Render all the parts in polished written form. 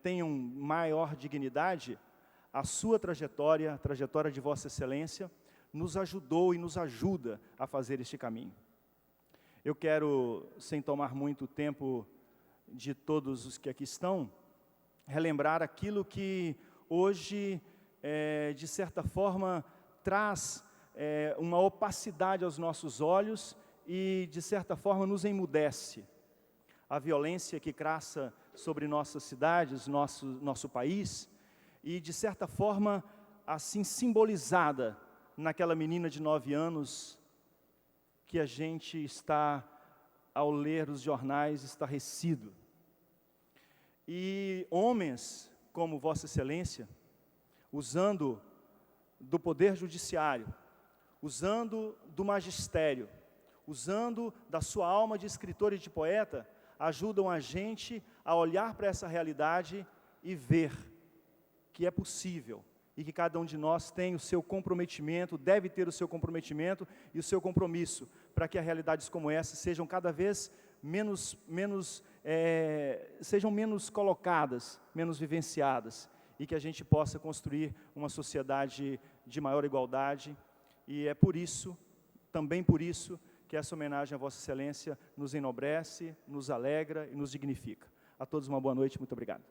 tenham maior dignidade, a sua trajetória, a trajetória de Vossa Excelência, nos ajudou e nos ajuda a fazer este caminho. Eu quero, sem tomar muito tempo de todos os que aqui estão, relembrar aquilo que hoje, de certa forma, traz uma opacidade aos nossos olhos e, de certa forma, nos emudece. A violência que crassa sobre nossas cidades, nosso país, e, de certa forma, assim simbolizada naquela menina de 9 anos, que a gente está, ao ler os jornais, estarrecido. E homens como Vossa Excelência, usando do poder judiciário, usando do magistério, usando da sua alma de escritor e de poeta, ajudam a gente a olhar para essa realidade e ver que é possível e que cada um de nós tem o seu comprometimento, deve ter o seu comprometimento e o seu compromisso, para que realidades como essa sejam cada vez sejam menos colocadas, menos vivenciadas, e que a gente possa construir uma sociedade de maior igualdade. E é por isso, também por isso, que essa homenagem a Vossa Excelência nos enobrece, nos alegra e nos dignifica. A todos uma boa noite, muito obrigado.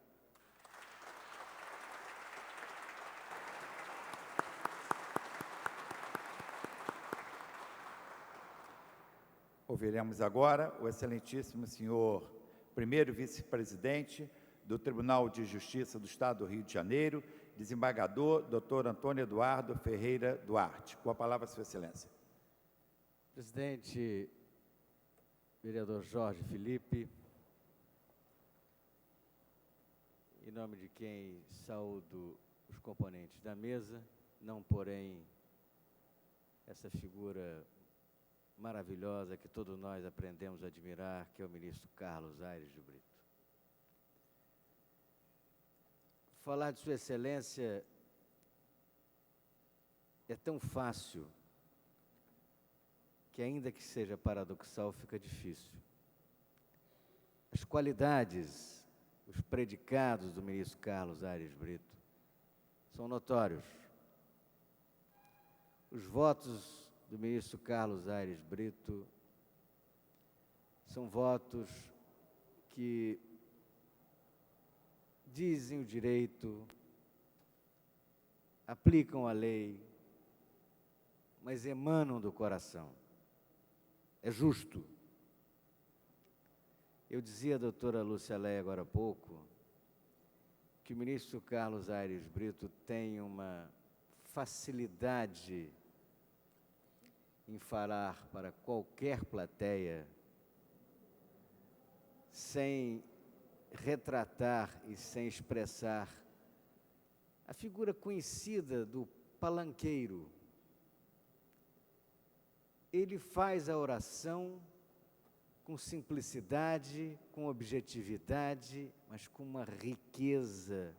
Ouviremos agora o excelentíssimo senhor primeiro vice-presidente do Tribunal de Justiça do Estado do Rio de Janeiro, desembargador Dr. Antônio Eduardo Ferreira Duarte. Com a palavra, Sua Excelência. Presidente, vereador Jorge Felipe, em nome de quem saúdo os componentes da mesa, não porém essa figura maravilhosa que todos nós aprendemos a admirar, que é o ministro Carlos Aires de Brito. Falar de Sua Excelência é tão fácil que, ainda que seja paradoxal, fica difícil. As qualidades, os predicados do ministro Carlos Aires Brito são notórios. Os votos do ministro Carlos Aires Brito são votos que dizem o direito, aplicam a lei, mas emanam do coração. É justo. Eu dizia à doutora Lúcia Leia agora há pouco que o ministro Carlos Aires Brito tem uma facilidade em falar para qualquer plateia, sem retratar e sem expressar a figura conhecida do palanqueiro. Ele faz a oração com simplicidade, com objetividade, mas com uma riqueza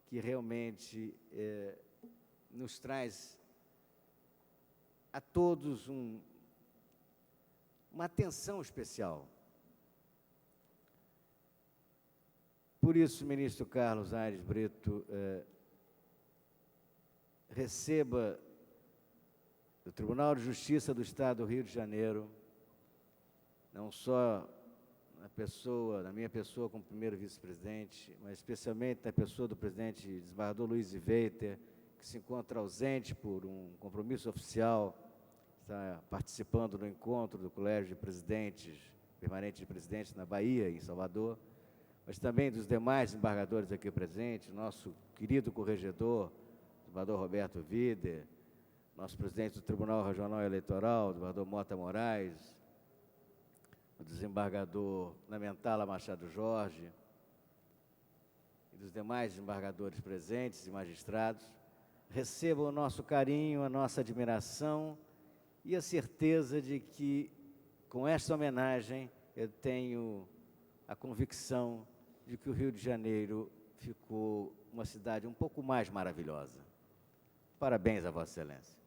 que realmente nos traz a todos uma atenção especial. Por isso, ministro Carlos Aires Brito, receba do Tribunal de Justiça do Estado do Rio de Janeiro, não só na minha pessoa como primeiro vice-presidente, mas especialmente na pessoa do presidente desembargador Luiz Iveiter, que se encontra ausente por um compromisso oficial, está participando do encontro do Colégio de Presidentes, permanente de presidentes na Bahia, em Salvador, mas também dos demais desembargadores aqui presentes, nosso querido corregedor, o desembargador Roberto Vider, nosso presidente do Tribunal Regional Eleitoral, o desembargador Mota Moraes, o desembargador Namentala Machado Jorge, e dos demais desembargadores presentes e magistrados, recebam o nosso carinho, a nossa admiração e a certeza de que, com esta homenagem, eu tenho a convicção de que o Rio de Janeiro ficou uma cidade um pouco mais maravilhosa. Parabéns a Vossa Excelência.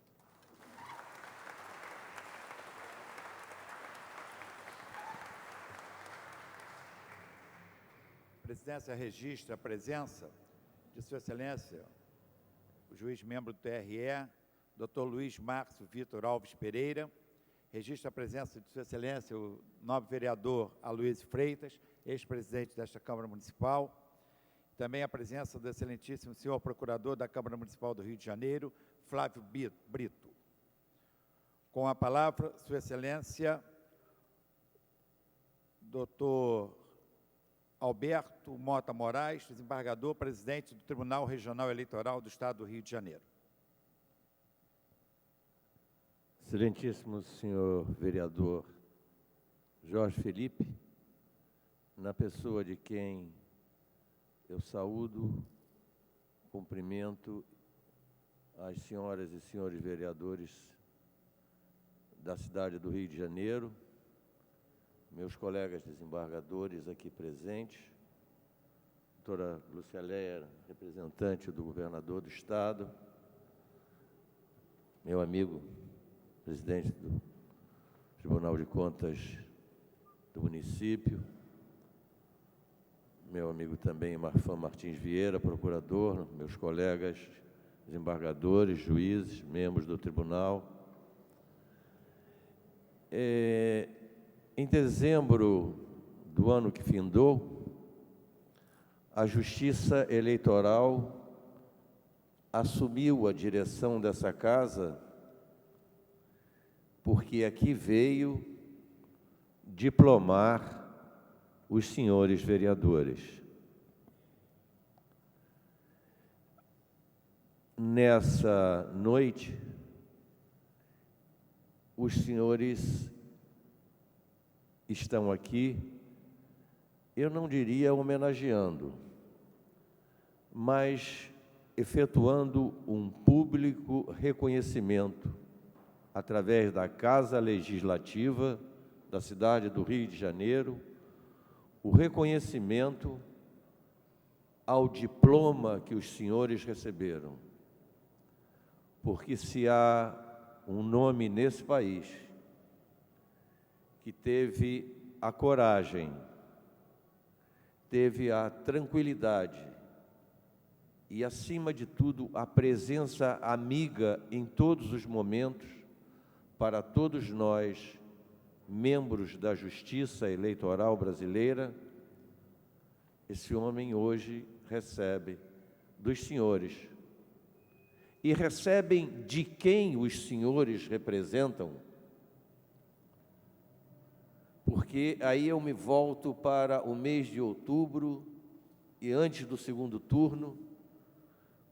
presidência registra a presença de Sua Excelência, o juiz membro do TRE, Dr. Luiz Márcio Vitor Alves Pereira. Registra a presença de Sua Excelência, o nobre vereador Aloysio Freitas, ex-presidente desta Câmara Municipal. Também a presença do excelentíssimo senhor procurador da Câmara Municipal do Rio de Janeiro, Flávio Brito. Com a palavra, Sua Excelência, Dr. Alberto Mota Moraes, desembargador, presidente do Tribunal Regional Eleitoral do Estado do Rio de Janeiro. Excelentíssimo senhor vereador Jorge Felipe, na pessoa de quem eu saúdo, cumprimento as senhoras e senhores vereadores da cidade do Rio de Janeiro, meus colegas desembargadores aqui presentes, doutora Lúcia Leia, representante do governador do Estado, meu amigo, presidente do Tribunal de Contas do município, meu amigo também Marfan Martins Vieira, procurador, meus colegas desembargadores, juízes, membros do tribunal. Em dezembro do ano que findou, a Justiça Eleitoral assumiu a direção dessa casa porque aqui veio diplomar os senhores vereadores. Nessa noite, os senhores estão aqui, eu não diria homenageando, mas efetuando um público reconhecimento através da Casa Legislativa da cidade do Rio de Janeiro, o reconhecimento ao diploma que os senhores receberam. Porque se há um nome nesse país que teve a coragem, teve a tranquilidade e, acima de tudo, a presença amiga em todos os momentos para todos nós, membros da Justiça Eleitoral brasileira, esse homem hoje recebe dos senhores. E recebem de quem os senhores representam? Porque aí eu me volto para o mês de outubro e antes do segundo turno,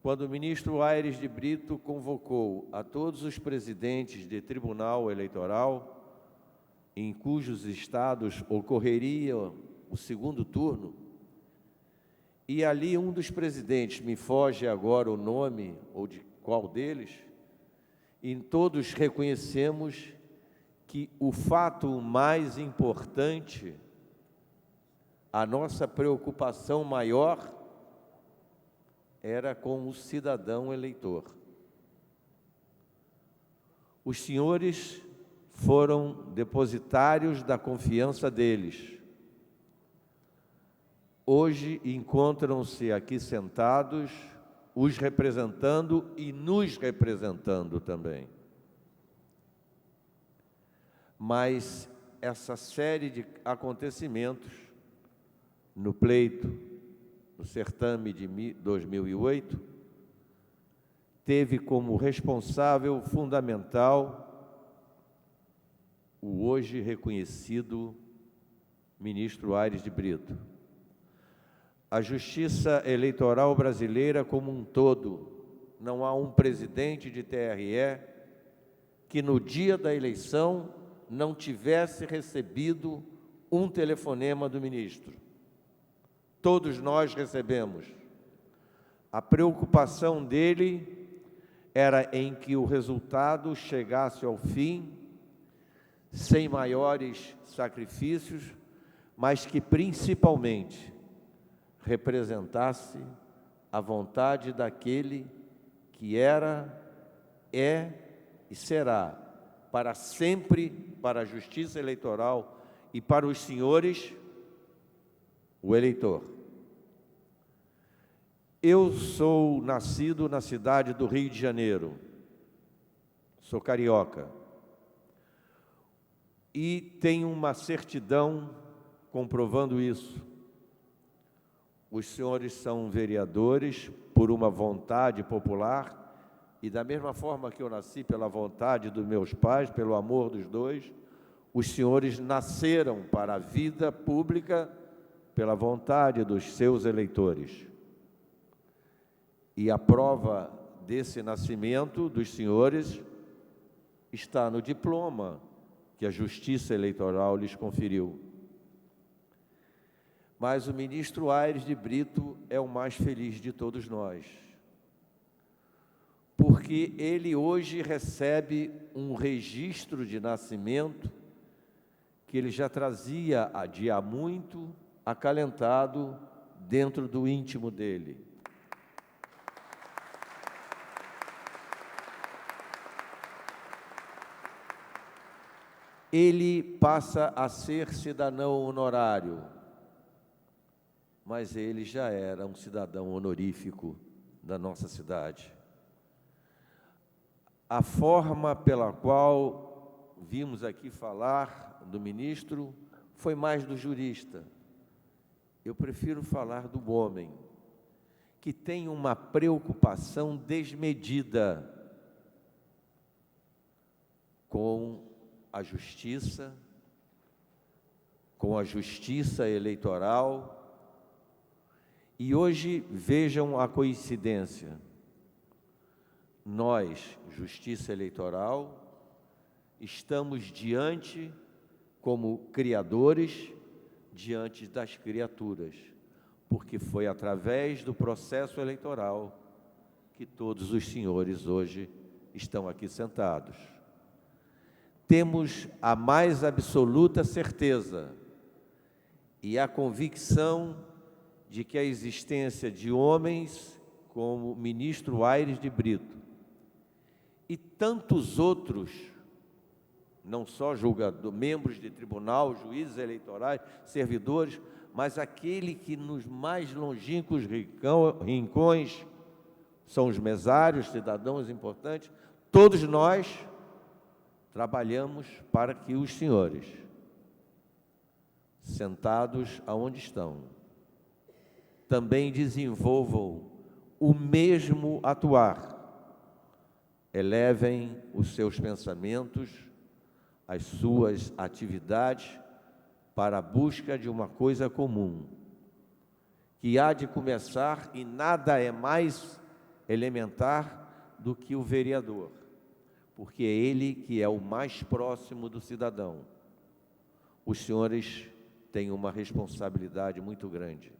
quando o ministro Aires de Brito convocou a todos os presidentes de tribunal eleitoral, em cujos estados ocorreria o segundo turno, e ali um dos presidentes, me foge agora o nome, ou de qual deles, e todos reconhecemos que o fato mais importante, a nossa preocupação maior, era com o cidadão eleitor. Os senhores foram depositários da confiança deles. Hoje encontram-se aqui sentados, os representando e nos representando também. Mas essa série de acontecimentos no pleito, no certame de 2008, teve como responsável fundamental o hoje reconhecido ministro Aires de Brito. A Justiça Eleitoral brasileira como um todo, não há um presidente de TRE que no dia da eleição não tivesse recebido um telefonema do ministro. Todos nós recebemos. A preocupação dele era em que o resultado chegasse ao fim, sem maiores sacrifícios, mas que principalmente representasse a vontade daquele que era, é e será, para sempre, para a Justiça Eleitoral e para os senhores, o eleitor. Eu sou nascido na cidade do Rio de Janeiro, sou carioca, e tenho uma certidão comprovando isso. Os senhores são vereadores por uma vontade popular, e da mesma forma que eu nasci pela vontade dos meus pais, pelo amor dos dois, os senhores nasceram para a vida pública pela vontade dos seus eleitores. E a prova desse nascimento dos senhores está no diploma que a Justiça Eleitoral lhes conferiu. Mas o ministro Aires de Brito é o mais feliz de todos nós, porque ele hoje recebe um registro de nascimento que ele já trazia há muito acalentado dentro do íntimo dele. Ele passa a ser cidadão honorário, mas ele já era um cidadão honorífico da nossa cidade. A forma pela qual vimos aqui falar do ministro foi mais do jurista. Eu prefiro falar do homem, que tem uma preocupação desmedida com a justiça eleitoral. E hoje, vejam a coincidência, nós, Justiça Eleitoral, estamos diante, como criadores, diante das criaturas, porque foi através do processo eleitoral que todos os senhores hoje estão aqui sentados. Temos a mais absoluta certeza e a convicção de que a existência de homens como o ministro Aires de Brito e tantos outros, não só julgadores, membros de tribunal, juízes eleitorais, servidores, mas aquele que nos mais longínquos rincões são os mesários, cidadãos importantes, todos nós trabalhamos para que os senhores, sentados aonde estão, também desenvolvam o mesmo atuar, elevem os seus pensamentos, as suas atividades para a busca de uma coisa comum, que há de começar, e nada é mais elementar do que o vereador, porque é ele que é o mais próximo do cidadão. Os senhores têm uma responsabilidade muito grande.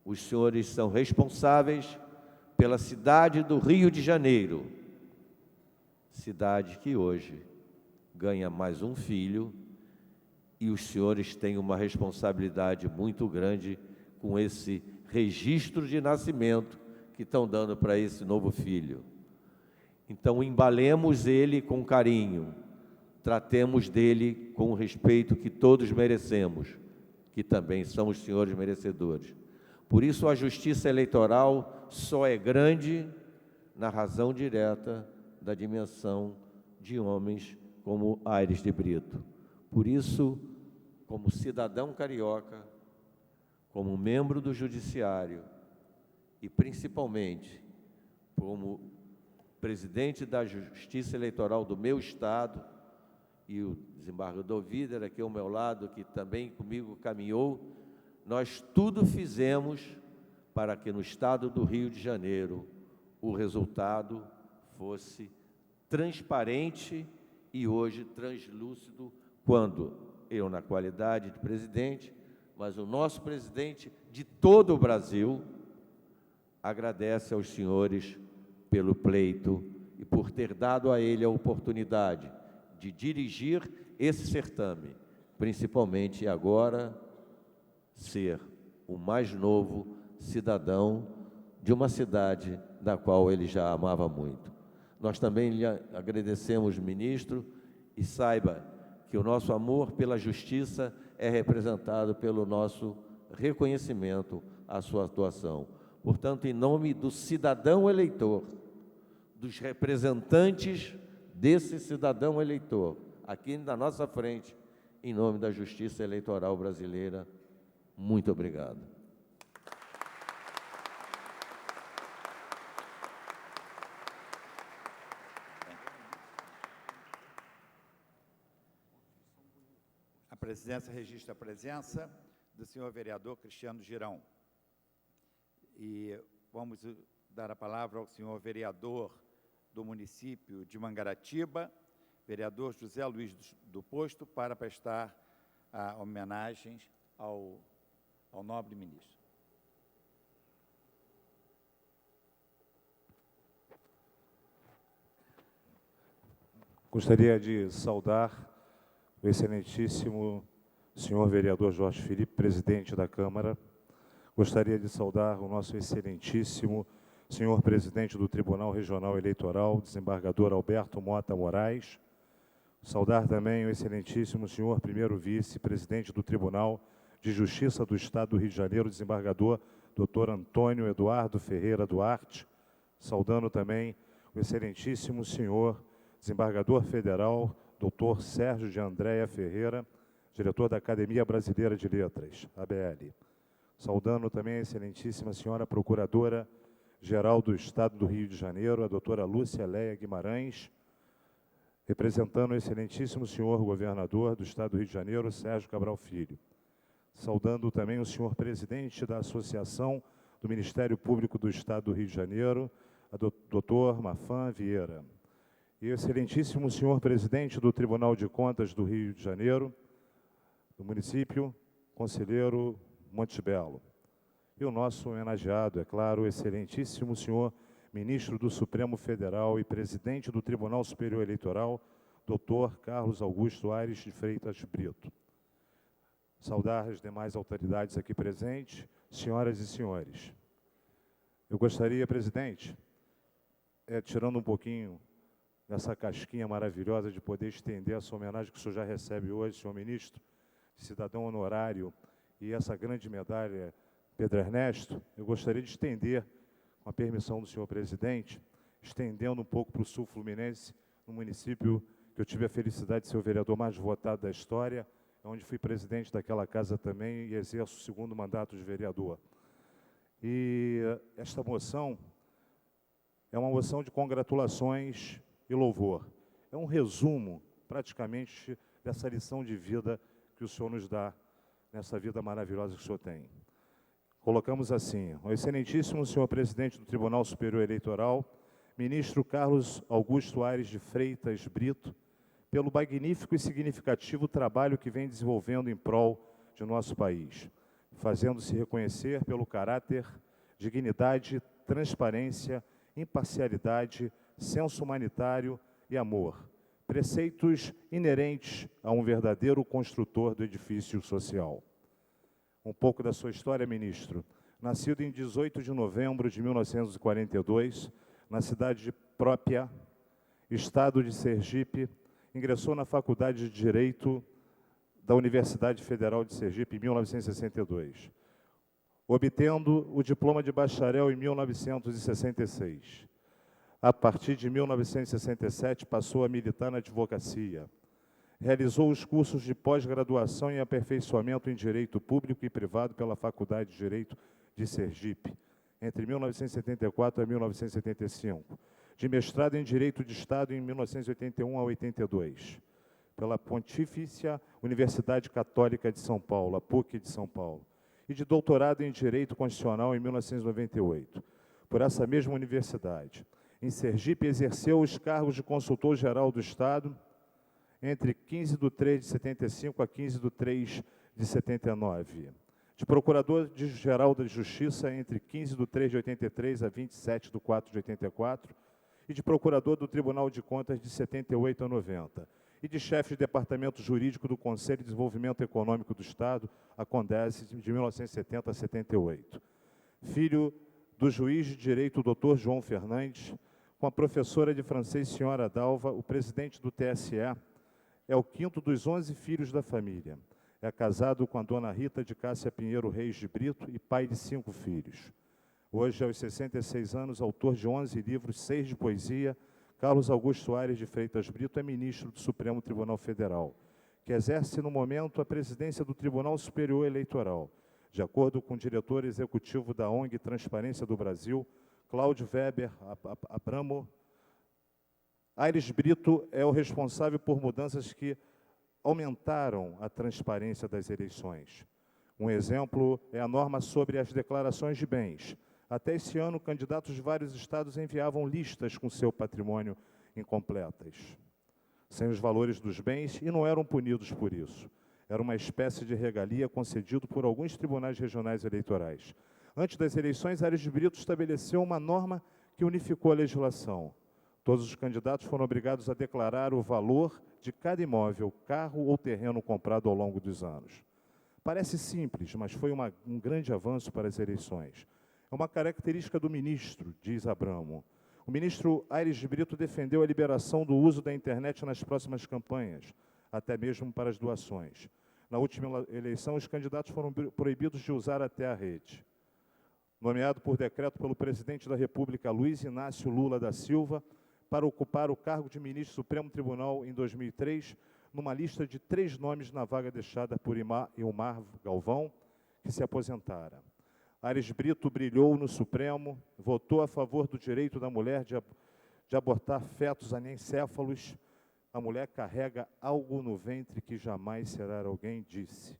Os senhores são responsáveis pela cidade do Rio de Janeiro, cidade que hoje ganha mais um filho, e os senhores têm uma responsabilidade muito grande com esse registro de nascimento que estão dando para esse novo filho. Então, embalemos ele com carinho, tratemos dele com o respeito que todos merecemos, que também são os senhores merecedores. Por isso, a justiça eleitoral só é grande na razão direta da dimensão de homens como Aires de Brito. Por isso, como cidadão carioca, como membro do Judiciário e, principalmente, como presidente da Justiça Eleitoral do meu Estado, e o desembargador Vider, aqui ao meu lado, que também comigo caminhou, nós tudo fizemos para que no Estado do Rio de Janeiro o resultado fosse transparente e hoje translúcido, quando eu, na qualidade de presidente, mas o nosso presidente de todo o Brasil, agradece aos senhores pelo pleito e por ter dado a ele a oportunidade de dirigir esse certame, principalmente agora ser o mais novo cidadão de uma cidade da qual ele já amava muito. Nós também lhe agradecemos, ministro, e saiba que o nosso amor pela justiça é representado pelo nosso reconhecimento à sua atuação. Portanto, em nome do cidadão eleitor, dos representantes desse cidadão eleitor, aqui na nossa frente, em nome da Justiça Eleitoral Brasileira, muito obrigado. A presidência registra a presença do senhor vereador Cristiano Girão. E vamos dar a palavra ao senhor vereador do município de Mangaratiba, vereador José Luiz do Posto, para prestar homenagens ao nobre ministro. Gostaria de saudar o excelentíssimo senhor vereador Jorge Felipe, presidente da Câmara. Gostaria de saudar o nosso excelentíssimo senhor presidente do Tribunal Regional Eleitoral, desembargador Alberto Mota Moraes. Saudar também o excelentíssimo senhor primeiro vice-presidente do Tribunal de Justiça do Estado do Rio de Janeiro, desembargador Dr. Antônio Eduardo Ferreira Duarte. Saudando também o excelentíssimo senhor desembargador federal, Dr. Sérgio de Andréia Ferreira, diretor da Academia Brasileira de Letras, ABL. Saudando também a excelentíssima senhora procuradora-geral do Estado do Rio de Janeiro, a doutora Lúcia Leia Guimarães, representando o excelentíssimo senhor governador do Estado do Rio de Janeiro, Sérgio Cabral Filho. Saudando também o senhor presidente da Associação do Ministério Público do Estado do Rio de Janeiro, a doutor Mafan Vieira. E o excelentíssimo senhor presidente do Tribunal de Contas do Rio de Janeiro, do município, conselheiro Monte Belo. E o nosso homenageado, é claro, o excelentíssimo senhor ministro do Supremo Federal e presidente do Tribunal Superior Eleitoral, doutor Carlos Augusto Aires de Freitas Brito. Saudar as demais autoridades aqui presentes, senhoras e senhores. Eu gostaria, presidente, tirando um pouquinho dessa casquinha maravilhosa de poder estender essa homenagem que o senhor já recebe hoje, senhor ministro, cidadão honorário, e essa grande medalha Pedro Ernesto, eu gostaria de estender, com a permissão do senhor presidente, estendendo um pouco para o sul fluminense, no município que eu tive a felicidade de ser o vereador mais votado da história, onde fui presidente daquela casa também e exerço o segundo mandato de vereador. E esta moção é uma moção de congratulações e louvor. É um resumo, praticamente, dessa lição de vida que o senhor nos dá, nessa vida maravilhosa que o senhor tem. Colocamos assim: o excelentíssimo senhor presidente do Tribunal Superior Eleitoral, ministro Carlos Augusto Aires de Freitas Brito, pelo magnífico e significativo trabalho que vem desenvolvendo em prol de nosso país, fazendo-se reconhecer pelo caráter, dignidade, transparência, imparcialidade, senso humanitário e amor, preceitos inerentes a um verdadeiro construtor do edifício social. Um pouco da sua história, ministro. Nascido em 18 de novembro de 1942, na cidade de Própria, estado de Sergipe, ingressou na Faculdade de Direito da Universidade Federal de Sergipe em 1962, obtendo o diploma de bacharel em 1966. A partir de 1967, passou a militar na advocacia. Realizou os cursos de pós-graduação em aperfeiçoamento em Direito Público e Privado pela Faculdade de Direito de Sergipe, entre 1974 a 1975. De mestrado em Direito de Estado em 1981 a 82, pela Pontifícia Universidade Católica de São Paulo, a PUC de São Paulo. E de doutorado em Direito Constitucional em 1998, por essa mesma universidade. Em Sergipe, exerceu os cargos de consultor-geral do Estado entre 15 de 3 de 75 a 15 de 3 de 79. De procurador-geral da Justiça entre 15 de 3 de 83 a 27 de 4 de 84. E de procurador do Tribunal de Contas de 78 a 90. E de chefe de departamento jurídico do Conselho de Desenvolvimento Econômico do Estado, a CONDES, de 1970 a 78. Filho do juiz de direito, Dr. João Fernandes, com a professora de francês, senhora Dalva, o presidente do TSE, é o quinto dos 11 filhos da família. É casado com a dona Rita de Cássia Pinheiro Reis de Brito e pai de 5 filhos. Hoje, aos 66 anos, autor de 11 livros, 6 de poesia, Carlos Augusto Aires de Freitas Brito é ministro do Supremo Tribunal Federal, que exerce no momento a presidência do Tribunal Superior Eleitoral. De acordo com o diretor executivo da ONG Transparência do Brasil, Cláudio Weber Abramo, Aires Brito é o responsável por mudanças que aumentaram a transparência das eleições. Um exemplo é a norma sobre as declarações de bens. Até esse ano, candidatos de vários estados enviavam listas com seu patrimônio incompletas, sem os valores dos bens, e não eram punidos por isso. Era uma espécie de regalia concedido por alguns tribunais regionais eleitorais. Antes das eleições, Aires Brito estabeleceu uma norma que unificou a legislação. Todos os candidatos foram obrigados a declarar o valor de cada imóvel, carro ou terreno comprado ao longo dos anos. Parece simples, mas foi um grande avanço para as eleições. É uma característica do ministro, diz Abramo. O ministro Aires Brito defendeu a liberação do uso da internet nas próximas campanhas, até mesmo para as doações. Na última eleição, os candidatos foram proibidos de usar até a rede. Nomeado por decreto pelo presidente da República, Luiz Inácio Lula da Silva, para ocupar o cargo de ministro do Supremo Tribunal em 2003, numa lista de 3 nomes na vaga deixada por Ilmar Galvão, que se aposentara. Aires Brito brilhou no Supremo, votou a favor do direito da mulher de abortar fetos anencéfalos. A mulher carrega algo no ventre que jamais será alguém, disse.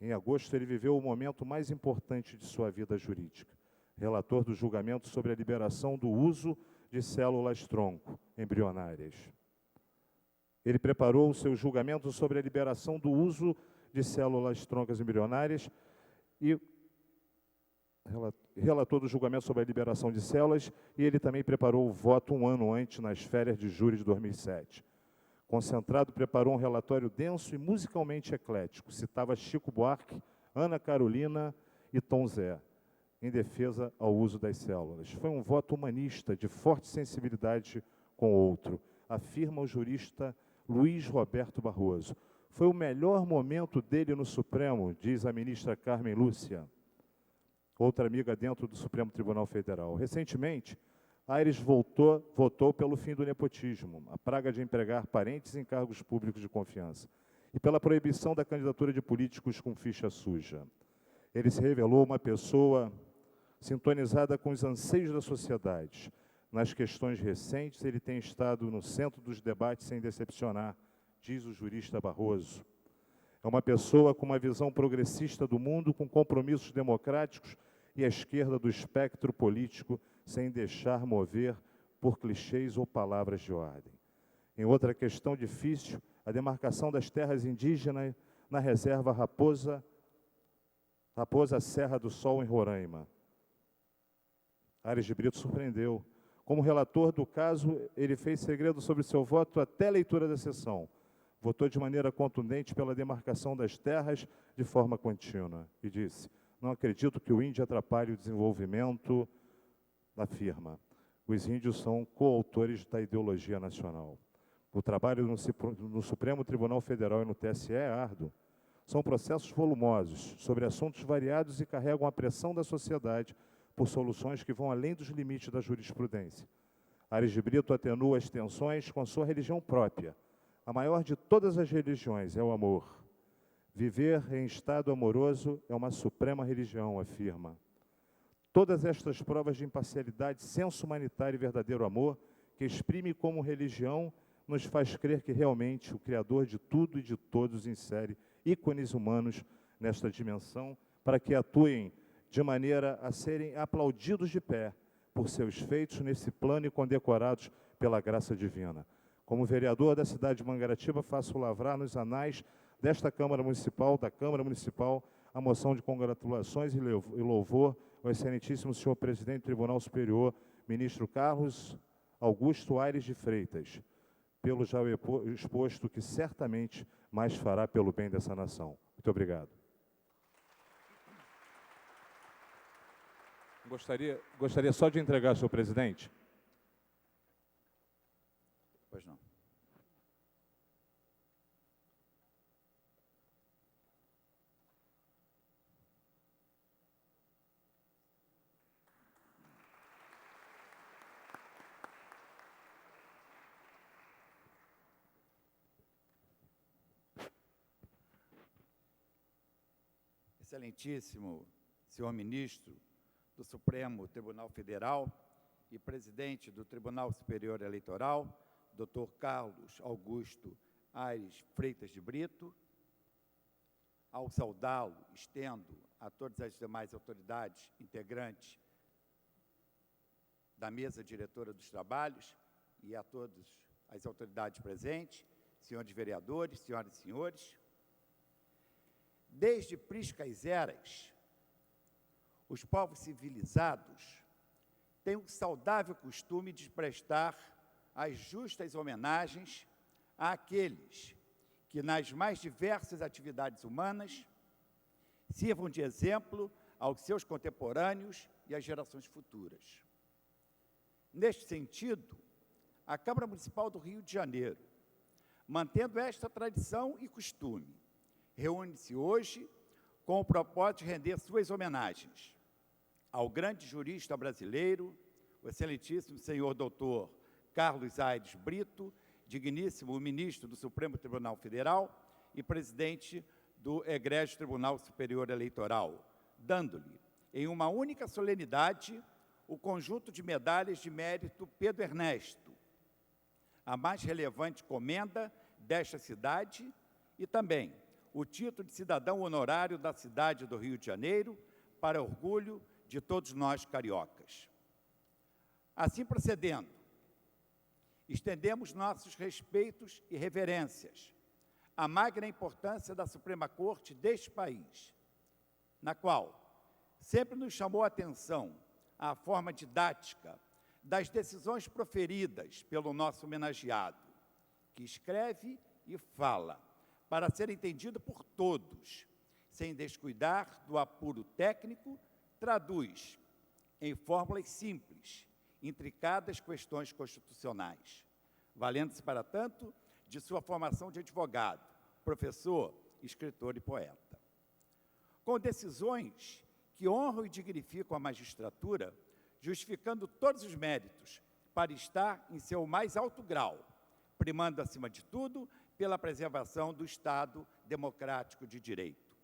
Em agosto, ele viveu o momento mais importante de sua vida jurídica, relator do julgamento sobre a liberação do uso de células-tronco embrionárias. Ele preparou o seu julgamento sobre a liberação do uso de células-troncas embrionárias e relator do julgamento sobre a liberação de células, e ele também preparou o voto um ano antes, nas férias de julho de 2007. Concentrado, preparou um relatório denso e musicalmente eclético. Citava Chico Buarque, Ana Carolina e Tom Zé, em defesa ao uso das células. Foi um voto humanista, de forte sensibilidade com o outro, afirma o jurista Luiz Roberto Barroso. Foi o melhor momento dele no Supremo, diz a ministra Carmen Lúcia, outra amiga dentro do Supremo Tribunal Federal. Recentemente, Aires votou pelo fim do nepotismo, a praga de empregar parentes em cargos públicos de confiança, e pela proibição da candidatura de políticos com ficha suja. Ele se revelou uma pessoa sintonizada com os anseios da sociedade. Nas questões recentes, ele tem estado no centro dos debates sem decepcionar, diz o jurista Barroso. É uma pessoa com uma visão progressista do mundo, com compromissos democráticos e à esquerda do espectro político, sem deixar mover por clichês ou palavras de ordem. Em outra questão difícil, a demarcação das terras indígenas na reserva Raposa Serra do Sol, em Roraima. Aires de Brito surpreendeu. Como relator do caso, ele fez segredo sobre seu voto até a leitura da sessão. Votou de maneira contundente pela demarcação das terras de forma contínua e disse: não acredito que o índio atrapalhe o desenvolvimento da firma. Os índios são coautores da ideologia nacional. O trabalho no Supremo Tribunal Federal e no TSE é árduo. São processos volumosos, sobre assuntos variados e carregam a pressão da sociedade por soluções que vão além dos limites da jurisprudência. Aires de Brito atenua as tensões com sua religião própria. A maior de todas as religiões é o amor. Viver em estado amoroso é uma suprema religião, afirma. Todas estas provas de imparcialidade, senso humanitário e verdadeiro amor, que exprime como religião, nos faz crer que realmente o Criador de tudo e de todos insere ícones humanos nesta dimensão, para que atuem de maneira a serem aplaudidos de pé por seus feitos nesse plano e condecorados pela graça divina. Como vereador da cidade de Mangaratiba, faço lavrar nos anais desta Câmara Municipal, a moção de congratulações e louvor ao excelentíssimo senhor presidente do Tribunal Superior, ministro Carlos Augusto Aires de Freitas, pelo já exposto, que certamente mais fará pelo bem dessa nação. Muito obrigado. Gostaria só de entregar, senhor presidente. Pois não. Excelentíssimo senhor ministro do Supremo Tribunal Federal e presidente do Tribunal Superior Eleitoral, Dr. Carlos Augusto Aires Freitas de Brito, ao saudá-lo, estendo a todas as demais autoridades integrantes da mesa diretora dos trabalhos e a todas as autoridades presentes, senhores vereadores, senhoras e senhores. Desde priscas eras, os povos civilizados têm o saudável costume de prestar as justas homenagens àqueles que, nas mais diversas atividades humanas, sirvam de exemplo aos seus contemporâneos e às gerações futuras. Neste sentido, a Câmara Municipal do Rio de Janeiro, mantendo esta tradição e costume, reúne-se hoje com o propósito de render suas homenagens ao grande jurista brasileiro, o excelentíssimo senhor doutor Carlos Aires Brito, digníssimo ministro do Supremo Tribunal Federal e presidente do Egrégio Tribunal Superior Eleitoral, dando-lhe, em uma única solenidade, o conjunto de medalhas de mérito Pedro Ernesto, a mais relevante comenda desta cidade, e também o título de cidadão honorário da cidade do Rio de Janeiro, para orgulho de todos nós cariocas. Assim procedendo, estendemos nossos respeitos e reverências à magna importância da Suprema Corte deste país, na qual sempre nos chamou a atenção a forma didática das decisões proferidas pelo nosso homenageado, que escreve e fala, para ser entendido por todos, sem descuidar do apuro técnico, traduz em fórmulas simples, intricadas questões constitucionais, valendo-se, para tanto, de sua formação de advogado, professor, escritor e poeta. Com decisões que honram e dignificam a magistratura, justificando todos os méritos para estar em seu mais alto grau, primando, acima de tudo, pela preservação do Estado democrático de direito.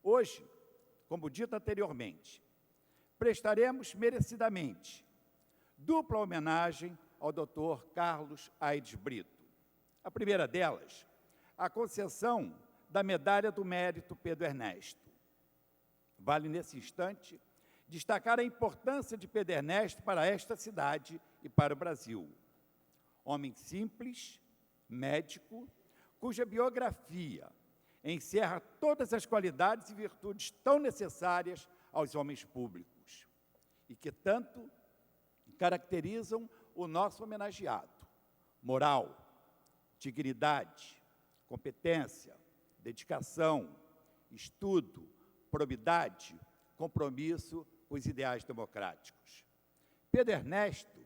Hoje, como dito anteriormente, prestaremos merecidamente dupla homenagem ao Dr. Carlos Aires Brito. A primeira delas, a concessão da Medalha do Mérito Pedro Ernesto. Vale, nesse instante, destacar a importância de Pedro Ernesto para esta cidade e para o Brasil. Homem simples, médico, cuja biografia encerra todas as qualidades e virtudes tão necessárias aos homens públicos e que tanto caracterizam o nosso homenageado: moral, dignidade, competência, dedicação, estudo, probidade, compromisso com os ideais democráticos. Pedro Ernesto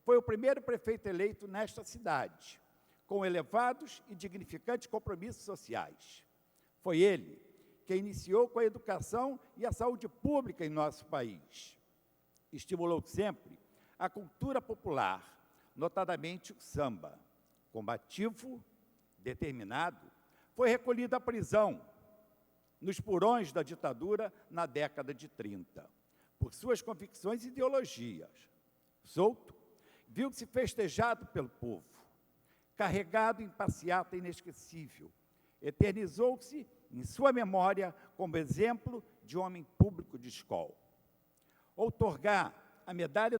foi o primeiro prefeito eleito nesta cidade, com elevados e dignificantes compromissos sociais. Foi ele que iniciou com a educação e a saúde pública em nosso país. Estimulou sempre a cultura popular, notadamente o samba. Combativo, determinado, foi recolhido à prisão nos porões da ditadura na década de 30, por suas convicções e ideologias. Solto, viu-se festejado pelo povo, carregado em passeata inesquecível, eternizou-se em sua memória como exemplo de homem público de escola. Outorgar a Medalha